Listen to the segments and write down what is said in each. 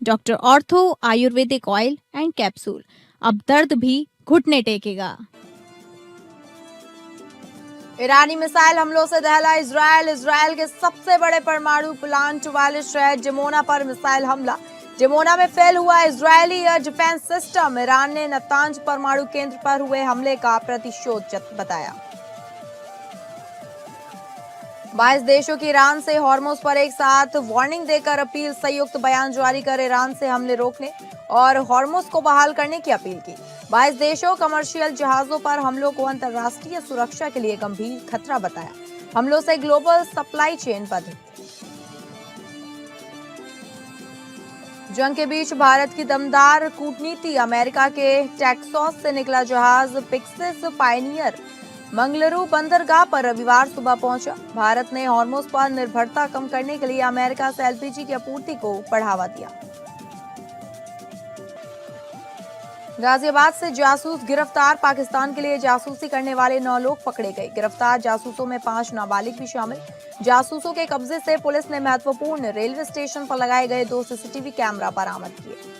Doctor ortho Ayurvedic oil and capsule, अब दर्द भी घुटने टेकेगा। ईरानी मिसाइल हमलों से दहला इजरायल। इजरायल के सबसे बड़े परमाणु प्लांट वाले शहर जिमोना पर मिसाइल हमला। जिमोना में फेल हुआ Israeli air defence system. Iran ने नतांज परमाणु केंद्र पर हुए हमले का प्रतिशोध बताया। 22 देशों की ईरान से हॉर्मुज पर एक साथ वार्निंग देकर अपील। संयुक्त बयान जारी कर ईरान से हमले रोकने और हॉर्मुज को बहाल करने की अपील की। 22 देशों कमर्शियल जहाजों पर हमलों को अंतर्राष्ट्रीय सुरक्षा के लिए गंभीर खतरा बताया। हमलों से ग्लोबल सप्लाई चेन बाधित। जंग के बीच भारत की दमदार कूटनीति। अमेरिका के टेक्सास से निकला जहाज पिक्सिस पायनियर मंगलुरु बंदरगाह पर रविवार सुबह पहुंचा। भारत ने हॉर्मुज पर निर्भरता कम करने के लिए अमेरिका से एलपीजी की आपूर्ति को बढ़ावा दिया। गाजियाबाद से जासूस गिरफ्तार। पाकिस्तान के लिए जासूसी करने वाले 9 लोग पकड़े गए। गिरफ्तार जासूसों में 5 नाबालिग भी शामिल। जासूसों के कब्जे से पुलिस ने महत्वपूर्ण रेलवे स्टेशन पर लगाए गए 2 सीसीटीवी कैमरा बरामद किए।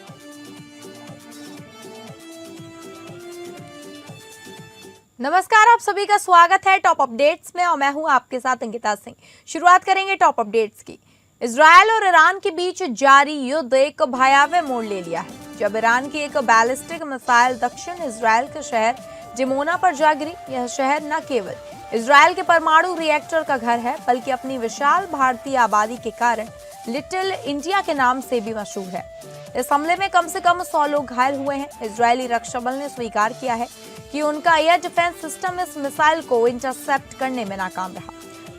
नमस्कार, आप सभी का स्वागत है टॉप अपडेट्स में और मैं हूं आपके साथ अंकिता सिंह। शुरुआत करेंगे टॉप अपडेट्स की। इजरायल और ईरान के बीच जारी युद्ध एक भयावह मोड़ ले लिया है जब ईरान की एक बैलिस्टिक मिसाइल दक्षिण इजरायल के शहर जिमोना पर जा गिरी। यह शहर न केवल इजरायल के परमाणु रिएक्टर का घर है बल्कि अपनी विशाल भारतीय आबादी के कारण लिटिल इंडिया के नाम से भी मशहूर है। इस हमले में कम से कम 100 लोग घायल हुए हैं। इजरायली रक्षा बल ने स्वीकार किया है कि उनका एयर डिफेंस सिस्टम इस मिसाइल को इंटरसेप्ट करने में नाकाम रहा।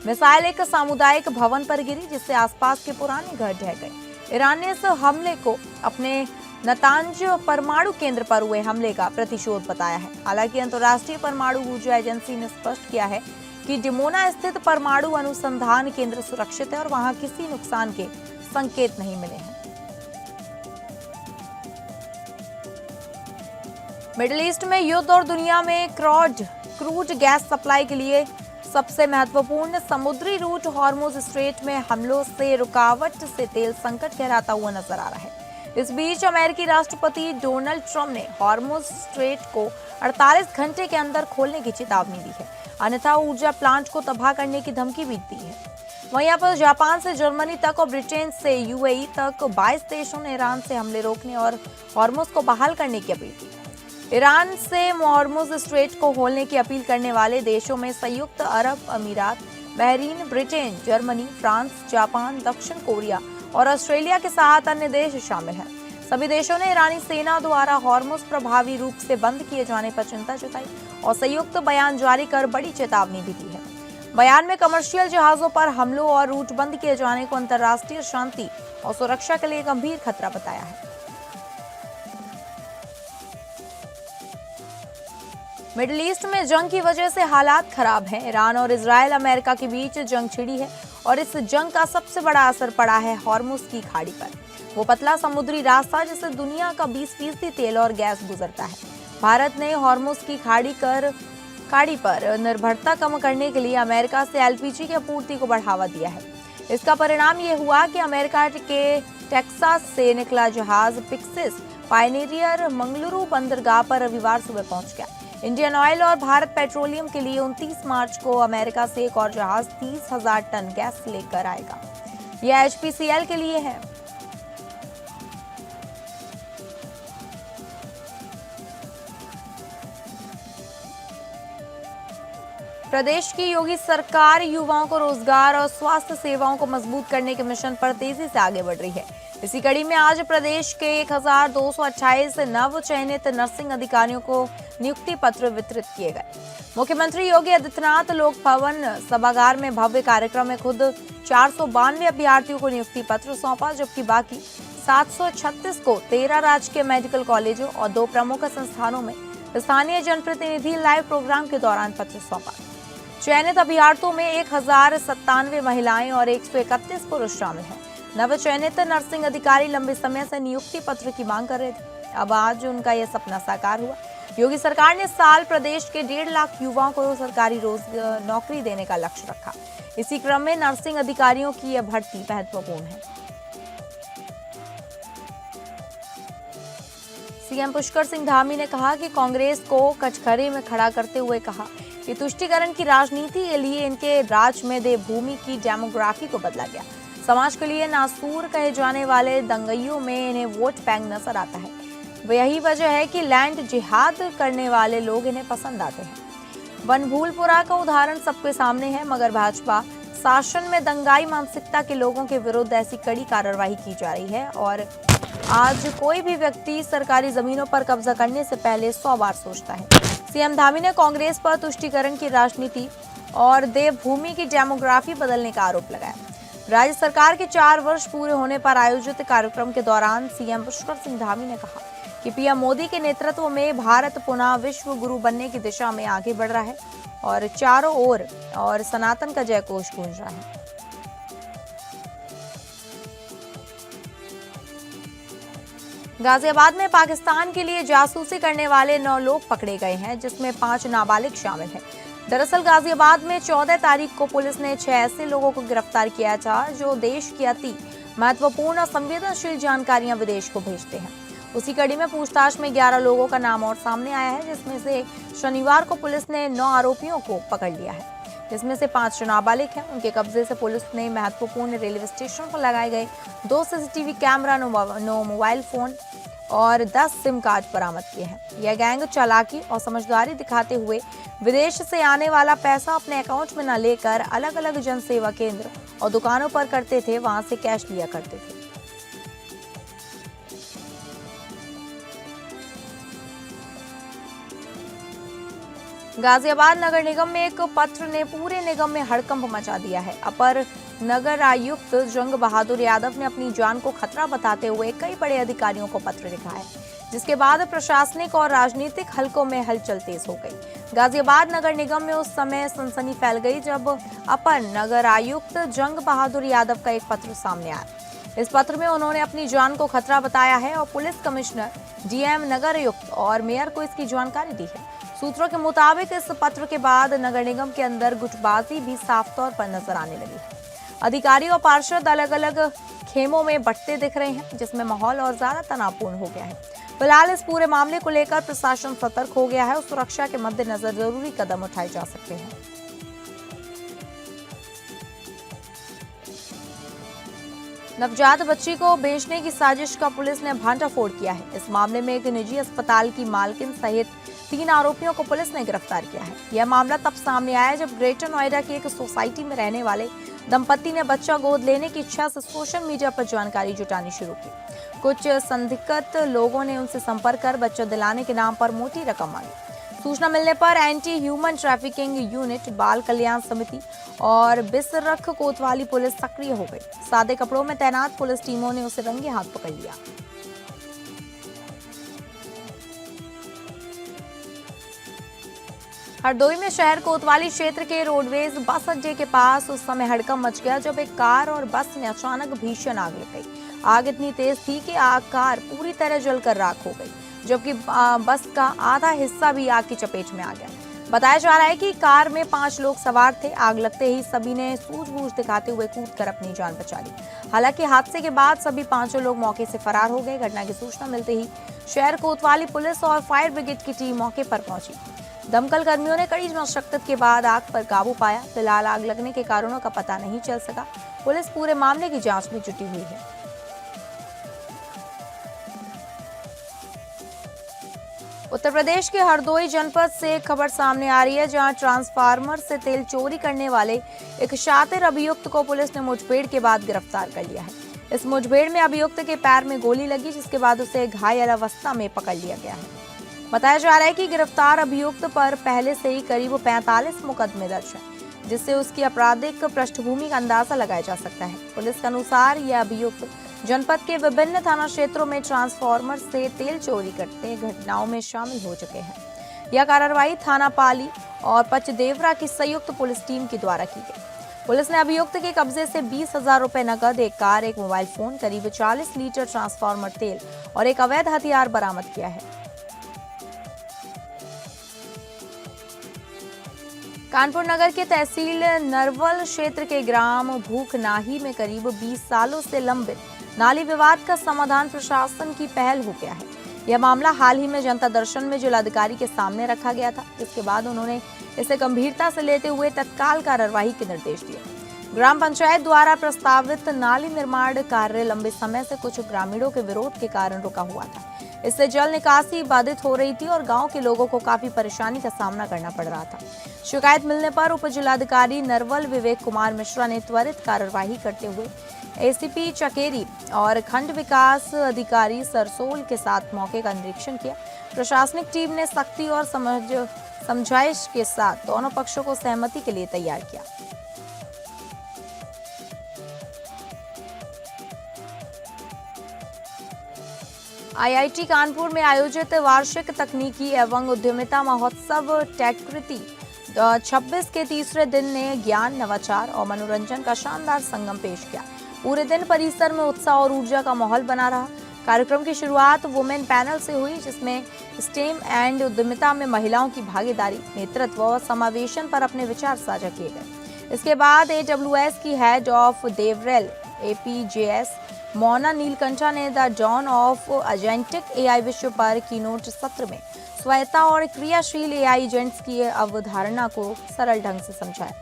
मिसाइल एक सामुदायिक भवन पर गिरी जिससे आसपास के पुराने घर ढह गए। ईरान ने इस हमले को अपने नतांज परमाणु केंद्र पर हुए हमले का प्रतिशोध बताया है। हालांकि अंतर्राष्ट्रीय परमाणु ऊर्जा एजेंसी ने स्पष्ट किया है कि डिमोना स्थित परमाणु अनुसंधान केंद्र सुरक्षित है और वहां किसी नुकसान के संकेत नहीं मिले हैं। मिडिल ईस्ट में युद्ध और दुनिया में क्रूड गैस सप्लाई के लिए सबसे महत्वपूर्ण समुद्री रूट हॉर्मुज स्ट्रेट में हमलों से रुकावट से तेल संकट गहराता हुआ नजर आ रहा है। इस बीच अमेरिकी राष्ट्रपति डोनाल्ड ट्रंप ने हॉर्मुज स्ट्रेट को 48 घंटे के अंदर खोलने की चेतावनी दी है, अन्यथा ऊर्जा प्लांट को तबाह करने की धमकी भी दी है। वहीं यहाँ पर जापान से जर्मनी तक और ब्रिटेन से यूएई तक 22 देशों ने ईरान से हमले रोकने और हॉर्मुज को बहाल करने की अपील की। ईरान से हॉर्मुज स्ट्रेट को खोलने की अपील करने वाले देशों में संयुक्त अरब अमीरात, Bahrain, Britain, Germany, France, Japan, दक्षिण कोरिया और ऑस्ट्रेलिया के साथ अन्य देश शामिल हैं। सभी देशों ने ईरानी सेना द्वारा हॉर्मुज प्रभावी रूप से बंद किए जाने पर चिंता जताई और संयुक्त बयान जारी कर बड़ी चेतावनी भी दी है। बयान में कमर्शियल जहाजों पर हमलों और रूट बंद किए जाने को अंतर्राष्ट्रीय शांति और सुरक्षा के लिए गंभीर खतरा बताया है। मिडिल ईस्ट में जंग की वजह से हालात खराब हैं। ईरान और इजरायल अमेरिका के बीच जंग छिड़ी है और इस जंग का सबसे बड़ा असर पड़ा है हॉर्मुज की खाड़ी पर। वो पतला समुद्री रास्ता जिससे दुनिया का 20% तेल और गैस गुजरता है। भारत ने हॉर्मुज की खाड़ी पर निर्भरता कम करने के लिए अमेरिका से एलपीजी की आपूर्ति को बढ़ावा दिया है। इसका परिणाम ये हुआ कि अमेरिका के टेक्सास से निकला जहाज पिक्सिस पायनियर मंगलुरु बंदरगाह पर रविवार सुबह पहुंच गया। इंडियन ऑयल और भारत पेट्रोलियम के लिए 29 मार्च को अमेरिका से एक और जहाज 30,000 टन गैस लेकर आएगा। यह एचपीसीएल के लिए है। प्रदेश की योगी सरकार युवाओं को रोजगार और स्वास्थ्य सेवाओं को मजबूत करने के मिशन पर तेजी से आगे बढ़ रही है। इसी कड़ी में आज प्रदेश के 1228 नव चयनित नर्सिंग अधिकारियों को नियुक्ति पत्र वितरित किए गए। मुख्यमंत्री योगी आदित्यनाथ लोक भवन सभागार में भव्य कार्यक्रम में खुद 492 अभ्यर्थियों को नियुक्ति पत्र सौंपा, जबकि बाकी 736 को 13 राजकीय मेडिकल कॉलेजों और 2 प्रमुख संस्थानों में स्थानीय जनप्रतिनिधि लाइव प्रोग्राम के दौरान पत्र सौंपा। चयनित अभ्यर्थियों में 1097 महिलाएं और 131 पुरुष शामिल हैं। नव चयनित नर्सिंग अधिकारी लंबे समय से नियुक्ति पत्र की मांग कर रहे थे। अब आज उनका यह सपना साकार हुआ। योगी सरकार ने साल प्रदेश के 1.5 लाख युवाओं को सरकारी नौकरी देने का लक्ष्य रखा। इसी क्रम में नर्सिंग अधिकारियों की यह भर्ती महत्वपूर्ण है। सीएम पुष्कर सिंह धामी ने कहा कि कांग्रेस को कचघरे में खड़ा करते हुए कहा कि तुष्टीकरण की राजनीति के लिए इनके राज में देवभूमि की डेमोग्राफी को बदला गया। समाज के लिए नासूर कहे जाने वाले दंगइयों में इन्हें वोट बैंक नजर आता है। यही वजह है कि लैंड जिहाद करने वाले लोग इन्हें पसंद आते हैं। बनभूलपुरा का उदाहरण सबके सामने है, मगर भाजपा शासन में दंगाई मानसिकता के लोगों के विरुद्ध ऐसी कड़ी कार्रवाई की जा रही है और आज कोई भी व्यक्ति सरकारी जमीनों पर कब्जा करने से पहले 100 बार सोचता है। सीएम धामी ने कांग्रेस पर तुष्टीकरण की राजनीति और देवभूमि की डेमोग्राफी बदलने का आरोप लगाया। राज्य सरकार के 4 वर्ष पूरे होने पर आयोजित कार्यक्रम के दौरान सीएम पुष्कर सिंह धामी ने कहा कि पीएम मोदी के नेतृत्व में भारत पुनः विश्व गुरु बनने की दिशा में आगे बढ़ रहा है और चारों ओर और सनातन का जयघोष गूंज रहा है। गाजियाबाद में पाकिस्तान के लिए जासूसी करने वाले 9 लोग पकड़े गए हैं, जिसमें 5 नाबालिग शामिल हैं। दरअसल गाजियाबाद में 14 तारीख को पुलिस ने 6 ऐसे लोगों को गिरफ्तार किया था जो देश की अति महत्वपूर्ण और संवेदनशील जानकारियां विदेश को भेजते हैं। उसी कड़ी में पूछताछ में 11 लोगों का नाम और सामने आया है, जिसमें से शनिवार को पुलिस ने 9 आरोपियों को पकड़ लिया है, जिसमें से 5 नाबालिग हैं। उनके कब्जे से पुलिस ने महत्वपूर्ण रेलवे स्टेशन पर लगाए गए 2 सीसीटीवी कैमरा, 9 मोबाइल फोन और 10 सिम कार्ड बरामद किए हैं। यह गैंग चालाकी और समझदारी दिखाते हुए विदेश से आने वाला पैसा अपने अकाउंट में न लेकर अलग अलग जन सेवा केंद्र और दुकानों पर करते थे, वहां से कैश लिया करते थे। गाजियाबाद नगर निगम में एक पत्र ने पूरे निगम में हड़कंप मचा दिया है। अपर नगर आयुक्त जंग बहादुर यादव ने अपनी जान को खतरा बताते हुए कई बड़े अधिकारियों को पत्र लिखा है, जिसके बाद प्रशासनिक और राजनीतिक हलकों में हलचल तेज हो गई। गाजियाबाद नगर निगम में उस समय सनसनी फैल गई जब अपर नगर आयुक्त जंग बहादुर यादव का एक पत्र सामने आया। इस पत्र में उन्होंने अपनी जान को खतरा बताया है और पुलिस कमिश्नर, डीएम, नगर आयुक्त और मेयर को इसकी जानकारी दी है। सूत्रों के मुताबिक इस पत्र के बाद नगर निगम के अंदर गुटबाजी भी साफ तौर पर नजर आने लगी है। अधिकारी और पार्षद अलग अलग खेमों में बंटते दिख रहे हैं, जिसमें माहौल और ज्यादा तनावपूर्ण हो गया है। फिलहाल इस पूरे मामले को लेकर प्रशासन सतर्क हो गया है और सुरक्षा के मद्देनजर जरूरी कदम उठाए जा सकते हैं। नवजात बच्ची को बेचने की साजिश का पुलिस ने भांडाफोड़ किया है। इस मामले में एक निजी अस्पताल की मालकिन सहित 3 आरोपियों को पुलिस ने गिरफ्तार किया है। यह मामला तब सामने आया जब ग्रेटर नोएडा की एक सोसाइटी में रहने वाले दंपति ने बच्चा गोद लेने की इच्छा से सोशल मीडिया पर जानकारी जुटानी शुरू की। कुछ संदिग्ध लोगों ने उनसे संपर्क कर बच्चा दिलाने के नाम पर मोटी रकम मांगी। सूचना मिलने पर एंटी ह्यूमन ट्रैफिकिंग यूनिट, बाल कल्याण समिति और बिसरख कोतवाली पुलिस सक्रिय हो गई। सादे कपड़ों में तैनात पुलिस टीमों ने उसे रंगे हाथ पकड़ लिया। हरदोई में शहर कोतवाली क्षेत्र के रोडवेज बस अड्डे के पास उस समय हड़कंप मच गया जब एक कार और बस में अचानक भीषण आग लग गई। आग इतनी तेज थी कि कार पूरी तरह जलकर राख हो गई, जबकि बस का आधा हिस्सा भी आग की चपेट में आ गया। बताया जा रहा है कि कार में 5 लोग सवार थे। आग लगते ही सभी ने सूझबूझ दिखाते हुए कूदकर अपनी जान बचा ली। हालांकि हादसे के बाद सभी 5 लोग मौके से फरार हो गए। घटना की सूचना मिलते ही शहर कोतवाली पुलिस और फायर ब्रिगेड की टीम मौके पर पहुंची। दमकल कर्मियों ने कड़ी मशक्कत के बाद आग पर काबू पाया। फिलहाल आग लगने के कारणों का पता नहीं चल सका। पुलिस पूरे मामले की जांच में जुटी हुई है। उत्तर प्रदेश के हरदोई जनपद से एक खबर सामने आ रही है, जहां ट्रांसफार्मर से तेल चोरी करने वाले एक शातिर अभियुक्त को पुलिस ने मुठभेड़ के बाद गिरफ्तार कर लिया है। इस मुठभेड़ में अभियुक्त के पैर में गोली लगी, जिसके बाद उसे घायल अवस्था में पकड़ लिया गया है। बताया जा रहा है कि गिरफ्तार अभियुक्त पर पहले से ही करीब 45 मुकदमे दर्ज हैं, जिससे उसकी आपराधिक पृष्ठभूमि का अंदाजा लगाया जा सकता है। पुलिस के अनुसार यह अभियुक्त जनपद के विभिन्न थाना क्षेत्रों में ट्रांसफार्मर से तेल चोरी करते घटनाओं में शामिल हो चुके हैं। यह कार्रवाई थाना पाली और पचदेवरा की संयुक्त पुलिस टीम के द्वारा की गई। पुलिस ने अभियुक्त के कब्जे से 20,000 रुपए नकद, एक कार, एक मोबाइल फोन, करीब 40 लीटर ट्रांसफार्मर तेल और एक अवैध हथियार बरामद किया है। कानपुर नगर के तहसील नरवल क्षेत्र के ग्राम भूखनाही में करीब 20 सालों से लंबित नाली विवाद का समाधान प्रशासन की पहल हो गया है। यह मामला हाल ही में जनता दर्शन में जिलाधिकारी के सामने रखा गया था, जिसके बाद उन्होंने इसे गंभीरता से लेते हुए तत्काल कार्यवाही के निर्देश दिए। ग्राम पंचायत द्वारा प्रस्तावित नाली निर्माण कार्य लंबे समय से कुछ ग्रामीणों के विरोध के कारण रुका हुआ था। इससे जल निकासी बाधित हो रही थी और गांव के लोगों को काफी परेशानी का सामना करना पड़ रहा था। शिकायत मिलने पर उप जिलाधिकारी नरवल विवेक कुमार मिश्रा ने त्वरित कार्यवाही करते हुए एसीपी चकेरी और खंड विकास अधिकारी सरसोल के साथ मौके का निरीक्षण किया। प्रशासनिक टीम ने सख्ती और समझाइश के साथ दोनों पक्षों को सहमति के लिए तैयार किया। आईआईटी कानपुर में आयोजित वार्षिक तकनीकी एवं उद्यमिता महोत्सव टेक्कृति 26 के तीसरे दिन ने ज्ञान, नवाचार और मनोरंजन का शानदार संगम पेश किया। पूरे दिन परिसर में उत्साह और ऊर्जा का माहौल बना रहा। कार्यक्रम की शुरुआत वुमेन पैनल से हुई, जिसमें स्टेम एंड उद्यमिता में महिलाओं की भागीदारी, नेतृत्व और समावेशन पर अपने विचार साझा किए गए। इसके बाद AWS की head of DevRel APJS Mona Neelkantha ने the dawn of agentic AI विषय पर कीनोट सत्र में स्वायत्ता और क्रियाशील AI एजेंट्स की अवधारणा को सरल ढंग से समझाया।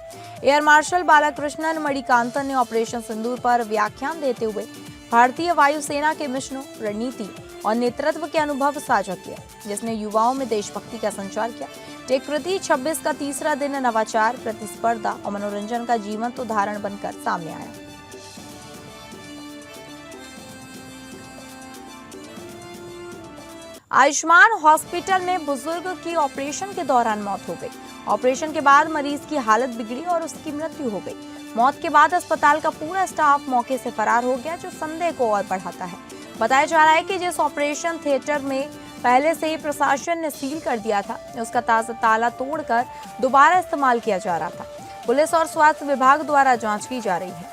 एयर मार्शल बालाकृष्णन मणिकांतन ने ऑपरेशन सिंदूर पर व्याख्यान देते हुए भारतीय वायुसेना के मिशनों, रणनीति और नेतृत्व के अनुभव साझा किया, जिसने युवाओं में देशभक्ति का संचार किया। टेक्कृति 26 का तीसरा दिन नवाचार, प्रतिस्पर्धा और मनोरंजन का जीवंत उदाहरण बनकर सामने आया। आयुष्मान हॉस्पिटल में बुजुर्ग की ऑपरेशन के दौरान मौत हो गई। ऑपरेशन के बाद मरीज की हालत बिगड़ी और उसकी मृत्यु हो गई। मौत के बाद अस्पताल का पूरा स्टाफ मौके से फरार हो गया, जो संदेह को और बढ़ाता है। बताया जा रहा है कि जिस ऑपरेशन थिएटर में पहले से ही प्रशासन ने सील कर दिया था, उसका ताला तोड़कर दोबारा इस्तेमाल किया जा रहा था। पुलिस और स्वास्थ्य विभाग द्वारा जांच की जा रही है।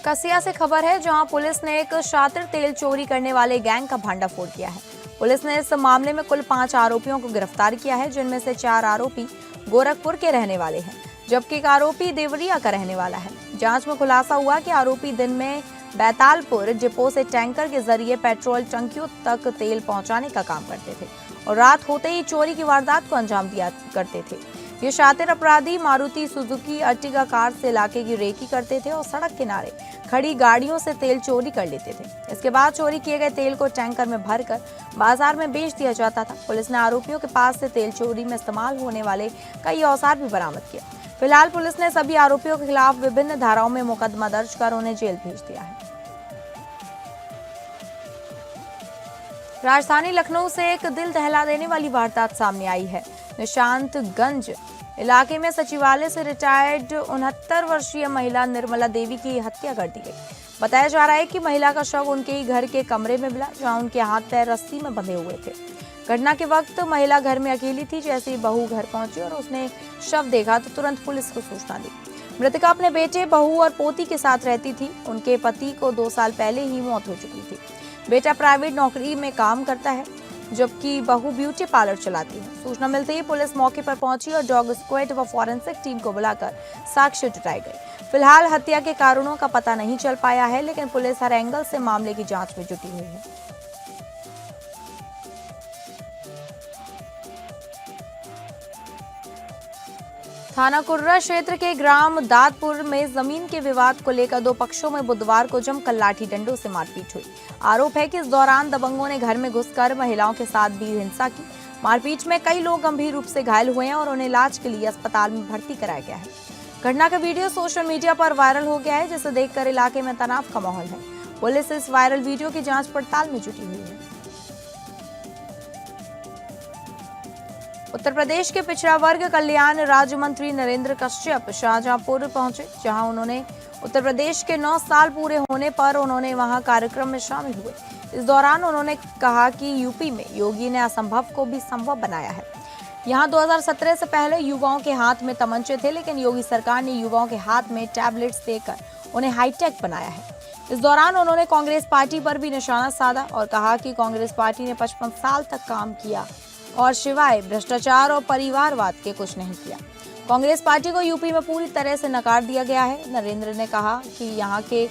कसिया से खबर है, जहां पुलिस ने एक शातिर तेल चोरी करने वाले गैंग का भंडाफोड़ किया है। पुलिस ने इस मामले में कुल 5 आरोपियों को गिरफ्तार किया है, जिनमें से 4 आरोपी गोरखपुर के रहने वाले हैं, जबकि एक आरोपी देवरिया का रहने वाला है। जांच में खुलासा हुआ कि आरोपी दिन में बैतालपुर डिपो से टैंकर के जरिए पेट्रोल टंकियों तक तेल पहुंचाने का काम करते थे और रात होते ही चोरी की वारदात को अंजाम दिया करते थे। ये शातिर अपराधी मारुति सुजुकी अर्टिगा कार से इलाके की रेकी करते थे और सड़क किनारे खड़ी गाड़ियों से तेल चोरी कर लेते थे। इसके बाद चोरी किए गए तेल को टैंकर में भरकर बाजार में बेच दिया जाता था। पुलिस ने आरोपियों के पास से तेल चोरी में इस्तेमाल होने वाले कई औजार भी बरामद किया। फिलहाल पुलिस ने सभी आरोपियों के खिलाफ विभिन्न धाराओं में मुकदमा दर्ज कर उन्हें जेल भेज दिया है। राजधानी लखनऊ से एक दिल दहला देने वाली वारदात सामने आई है। निशांतगंज इलाके में सचिवालय से रिटायर्ड 69 वर्षीय महिला निर्मला देवी की हत्या कर दी गई। बताया जा रहा है कि महिला का शव उनके ही घर के कमरे में मिला, जहां उनके हाथ पैर रस्सी में बंधे हुए थे। घटना के वक्त महिला घर में अकेली थी। जैसे ही बहू घर पहुंची और उसने शव देखा तो तुरंत पुलिस को सूचना दी। मृतका अपने बेटे, बहू और पोती के साथ रहती थी। उनके पति को 2 साल पहले ही मौत हो चुकी थी। बेटा प्राइवेट नौकरी में काम करता है, जबकि बहू ब्यूटी पार्लर चलाती है। सूचना मिलते ही पुलिस मौके पर पहुंची और डॉग स्क्वाड व फॉरेंसिक टीम को बुलाकर साक्ष्य जुटाए गए। फिलहाल हत्या के कारणों का पता नहीं चल पाया है, लेकिन पुलिस हर एंगल से मामले की जांच में जुटी हुई है। थाना कुर्रा क्षेत्र के ग्राम दादपुर में जमीन के विवाद को लेकर 2 पक्षों में बुधवार को जमकर लाठी डंडों से मारपीट हुई। आरोप है कि इस दौरान दबंगों ने घर में घुसकर महिलाओं के साथ भी हिंसा की। मारपीट में कई लोग गंभीर रूप से घायल हुए हैं और उन्हें इलाज के लिए अस्पताल में भर्ती कराया गया है। घटना का वीडियो सोशल मीडिया पर वायरल हो गया है, जिसे देखकर इलाके में तनाव का माहौल है। पुलिस इस वायरल वीडियो की जांच पड़ताल में जुटी हुई है। उत्तर प्रदेश के पिछड़ा वर्ग कल्याण राज्य मंत्री नरेंद्र कश्यप शाहजहांपुर पहुंचे, जहां उन्होंने उत्तर प्रदेश के 9 साल पूरे होने पर उन्होंने वहां कार्यक्रम में शामिल हुए। इस दौरान उन्होंने कहा कि यूपी में योगी ने असंभव को भी संभव बनाया है। यहां 2017 से पहले युवाओं के हाथ में तमंचे थे, लेकिन योगी सरकार ने युवाओं के हाथ में टैबलेट्स देकर उन्हें हाईटेक बनाया है। इस दौरान उन्होंने कांग्रेस पार्टी पर भी निशाना साधा और कहा कि कांग्रेस पार्टी ने 55 साल तक काम किया और सिवाय भ्रष्टाचार और परिवारवाद के कुछ नहीं किया। कांग्रेस पार्टी को यूपी में पूरी तरह से नकार दिया गया है। नरेंद्र ने कहा कि यहाँ के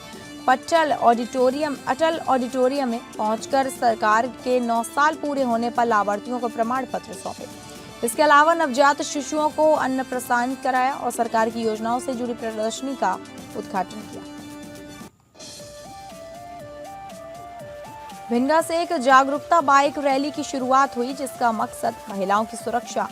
अटल ऑडिटोरियम में पहुंचकर सरकार के 9 साल पूरे होने पर लाभार्थियों को प्रमाण पत्र सौंपे। इसके अलावा नवजात शिशुओं को अन्न प्रसारित कराया और सरकार की योजनाओं से जुड़ी प्रदर्शनी का उद्घाटन किया। भिंगा से एक जागरूकता बाइक रैली की शुरुआत हुई, जिसका मकसद महिलाओं की सुरक्षा,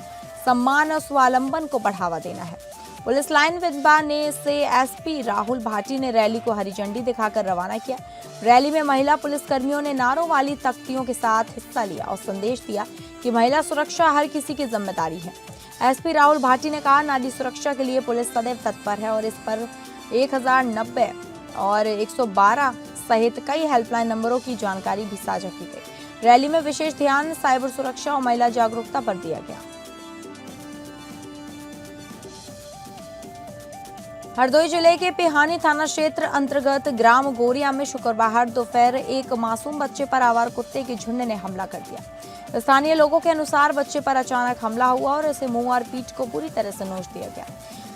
सम्मान और स्वावलंबन को बढ़ावा देना है। पुलिस लाइन भिंगा ने से एसपी राहुल भाटी ने रैली को हरी झंडी दिखाकर रवाना किया। रैली में महिला पुलिस कर्मियों ने नारों वाली तख्तियों के साथ हिस्सा लिया और संदेश दिया कि महिला सुरक्षा हर किसी की जिम्मेदारी है। एसपी राहुल भाटी ने कहा, नारी सुरक्षा के लिए पुलिस सदैव तत्पर है और इस पर 1090 और 112 सहित कई हेल्पलाइन नंबरों की जानकारी भी साझा की गई। रैली में विशेष ध्यान साइबर सुरक्षा और महिला जागरूकता पर दिया गया। हरदोई जिले के पिहानी थाना क्षेत्र अंतर्गत ग्राम गोरिया में शुक्रवार दोपहर एक मासूम बच्चे पर आवारा कुत्ते के झुंड ने हमला कर दिया। स्थानीय लोगों के अनुसार बच्चे पर अचानक हमला हुआ और इसे मुंह और पीठ को पूरी तरह से नोच दिया गया,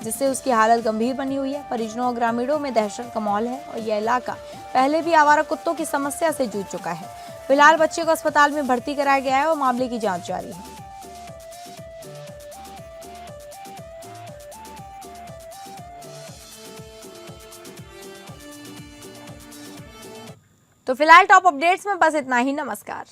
जिससे उसकी हालत गंभीर बनी हुई है। परिजनों और ग्रामीणों में दहशत का माहौल है और यह इलाका पहले भी आवारा कुत्तों की समस्या से जूझ चुका है। फिलहाल बच्चे को अस्पताल में भर्ती कराया गया है और मामले की जांच जारी है। तो फिलहाल टॉप अपडेट्स में बस इतना ही। नमस्कार।